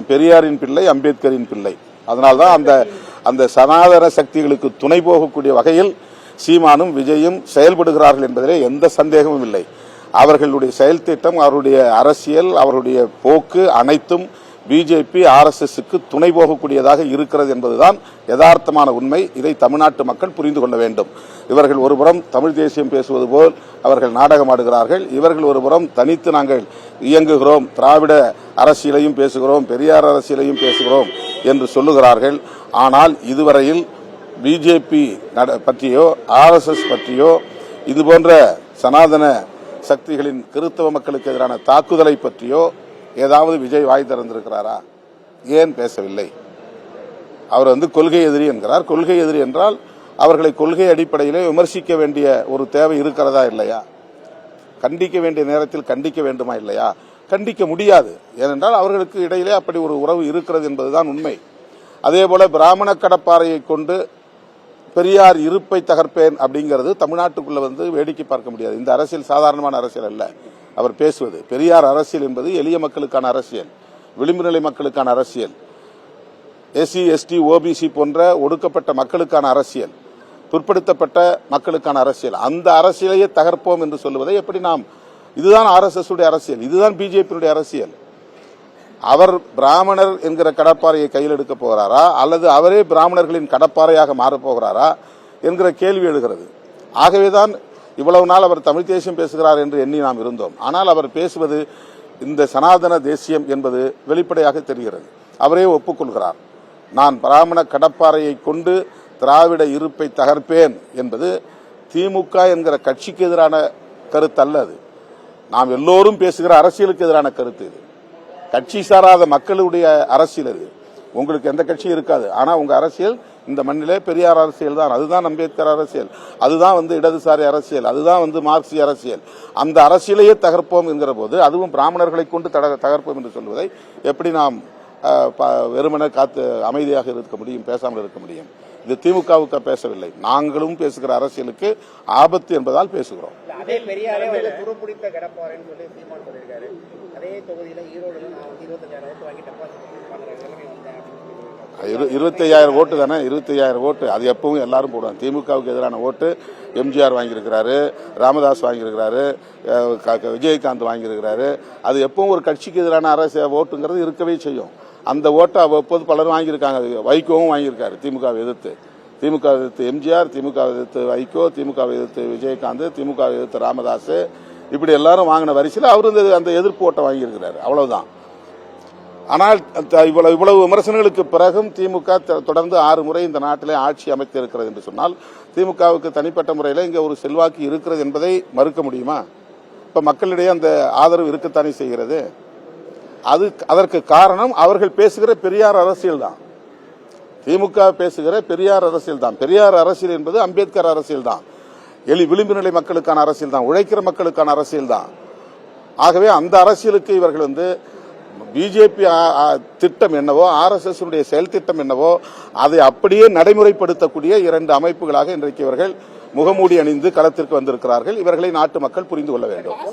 பெரியாரின் பிள்ளை, அம்பேத்கரின் பிள்ளை. அதனால்தான் அந்த சனாதன சக்திகளுக்கு துணை போகக்கூடிய வகையில் சீமானும் விஜயும் செயல்படுகிறார்கள் என்பதிலே எந்த சந்தேகமும் இல்லை. அவர்களுடைய செயல் திட்டம், அவருடைய அரசியல், அவருடைய போக்கு அனைத்தும் பிஜேபி, RSSக்கு துணை போகக்கூடியதாக இருக்கிறது என்பதுதான் யதார்த்தமான உண்மை. இதை தமிழ்நாட்டு மக்கள் புரிந்து கொள்ள வேண்டும். இவர்கள் ஒருபுறம் தமிழ் தேசியம் பேசுவது போல் அவர்கள் நாடகமாடுகிறார்கள். இவர்கள் ஒருபுறம் தனித்து நாங்கள் இயங்குகிறோம், திராவிட அரசியலையும் பேசுகிறோம், பெரியார் அரசியலையும் பேசுகிறோம் என்று சொல்லுகிறார்கள். ஆனால் இதுவரையில் பிஜேபி பற்றியோ RSS பற்றியோ இதுபோன்ற சனாதன சக்திகளின் கிறிஸ்தவ மக்களுக்கு எதிரான தாக்குதலை பற்றியோ ஏதாவது விஜய் வாய் திறந்திருக்கிறாரா? ஏன் பேசவில்லை? அவர் கொள்கை எதிரி என்கிறார். கொள்கை எதிரி என்றால் அவர்களை கொள்கை அடிப்படையிலே விமர்சிக்க வேண்டிய ஒரு தேவை இருக்கிறதா இல்லையா? கண்டிக்க வேண்டிய நேரத்தில் கண்டிக்க வேண்டுமா இல்லையா? கண்டிக்க முடியாது. ஏனென்றால் அவர்களுக்கு இடையிலே அப்படி ஒரு உறவு இருக்கிறது என்பதுதான் உண்மை. அதேபோல பிராமண கடப்பாறையை கொண்டு பெரியார் இருப்பை தகர்ப்பேன் அப்படிங்கிறது தமிழ்நாட்டுக்குள்ள வேடிக்கை பார்க்க முடியாது. இந்த அரசியல் சாதாரணமான அரசியல் அல்ல. அவர் பேசுவது பெரியார் அரசியல் என்பது எளிய மக்களுக்கான அரசியல், விளிம்பு நிலை மக்களுக்கான அரசியல், SC ST OBC போன்ற ஒடுக்கப்பட்ட மக்களுக்கான அரசியல், பிற்படுத்தப்பட்ட மக்களுக்கான அரசியல். அந்த அரசியலையே தகர்ப்போம் என்று சொல்லுவதை எப்படி நாம்? இதுதான் RSS உடைய அரசியல், இதுதான் பிஜேபியுடைய அரசியல். அவர் பிராமணர் என்கிற கடப்பாறையை கையில் எடுக்க போகிறாரா அல்லது அவரே பிராமணர்களின் கடப்பாறையாக மாறப்போகிறாரா என்கிற கேள்வி எழுகிறது. ஆகவேதான் இவ்வளவு நாள் அவர் தமிழ் தேசியம் பேசுகிறார் என்று எண்ணி நாம் இருந்தோம். ஆனால் அவர் பேசுவது இந்த சனாதன தேசியம் என்பது வெளிப்படையாக தெரிகிறது. அவரே ஒப்புக்கொள்கிறார். நான் பிராமண கடப்பாறையை கொண்டு திராவிட இருப்பை தகர்ப்பேன் என்பது திமுக என்கிற கட்சிக்கு எதிரான கருத்து அல்ல. அது நாம் எல்லோரும் பேசுகிற அரசியலுக்கு எதிரான கருத்து. இது கட்சி சாராத மக்களுடைய அரசியல். அது உங்களுக்கு எந்த கட்சியும் இருக்காது. ஆனா உங்க அரசியல் இந்த மண்ணிலே பெரியார் அரசியல் தான். அதுதான் அம்பேத்கர் அரசியல், அதுதான் இடதுசாரி அரசியல், அதுதான் மார்க்சிய அரசியல். அந்த அரசியலையே தகர்ப்போம் என்கிற போது அதுவும் பிராமணர்களை கொண்டு தகர்ப்போம் என்று சொல்வதை எப்படி நாம் வெறுமன காத்து அமைதியாக இருக்க முடியும், பேசாமல் இருக்க முடியும்? இது திமுகவுக்கு பேசவில்லை, நாங்களும் பேசுகிற அரசியலுக்கு ஆபத்து என்பதால் பேசுகிறோம். அதே பெரியாரே துருப்பிடித்த கடப்பாறைன்னு சொல்லி சீமான் சொல்லியிருக்காரு. அதே தொகுதியில் ஈரோடு நான் 25,000 ஓட்டு வாங்கி டெபாசிட் 25,000 ஓட்டு தானே, 25,000 ஓட்டு. அது எப்பவும் எல்லாரும் போடுவாங்க. திமுகவுக்கு எதிரான ஓட்டு MGR வாங்கியிருக்கிறாரு, ராமதாஸ் வாங்கியிருக்கிறாரு, விஜயகாந்த் வாங்கியிருக்கிறாரு. அது எப்பவும் ஒரு கட்சிக்கு எதிரான அரசியல் ஓட்டுங்கிறது இருக்கவே செய்யும். அந்த ஓட்டை அவ்வப்போது பலரும் வாங்கியிருக்காங்க. வைகோவும் வாங்கியிருக்காரு திமுகவை எதிர்த்து. திமுக எதிர்த்து MGR, திமுக எதிர்த்து வைகோ, திமுக எதிர்த்து விஜயகாந்த், திமுக எதிர்த்து ராமதாஸ், இப்படி எல்லாரும் வாங்கின வரிசையில் அவரு அந்த எதிர்ப்பு ஓட்டை வாங்கியிருக்கிறாரு. அவ்வளவுதான். ஆனால் இவ்வளவு விமர்சனங்களுக்கு பிறகும் திமுக தொடர்ந்து 6 முறை இந்த நாட்டிலே ஆட்சி அமைத்து இருக்கிறது என்று சொன்னால் திமுகவுக்கு தனிப்பட்ட முறையில் இங்கே ஒரு செல்வாக்கு இருக்கிறது என்பதை மறுக்க முடியுமா? இப்ப மக்களிடையே அந்த ஆதரவு இருக்கத்தானே செய்கிறது. அதற்கு காரணம் அவர்கள் பேசுகிற பெரியார் அரசியல் தான். திமுக பேசுகிற பெரியார் அரசியல் தான். பெரியார் அரசியல் என்பது அம்பேத்கர் அரசியல் தான், விளிம்பு நிலை மக்களுக்கான அரசியல் தான், உழைக்கிற மக்களுக்கான அரசியல் தான். ஆகவே அந்த அரசியலுக்கு இவர்கள் பிஜேபி திட்டம் என்னவோ, RSS செயல் திட்டம் என்னவோ அதை அப்படியே நடைமுறைப்படுத்தக்கூடிய 2 அமைப்புகளாக இன்றைக்கு இவர்கள் முகமூடி அணிந்து களத்திற்கு வந்திருக்கிறார்கள். இவர்களை நாட்டு மக்கள் புரிந்து கொள்ள வேண்டும்.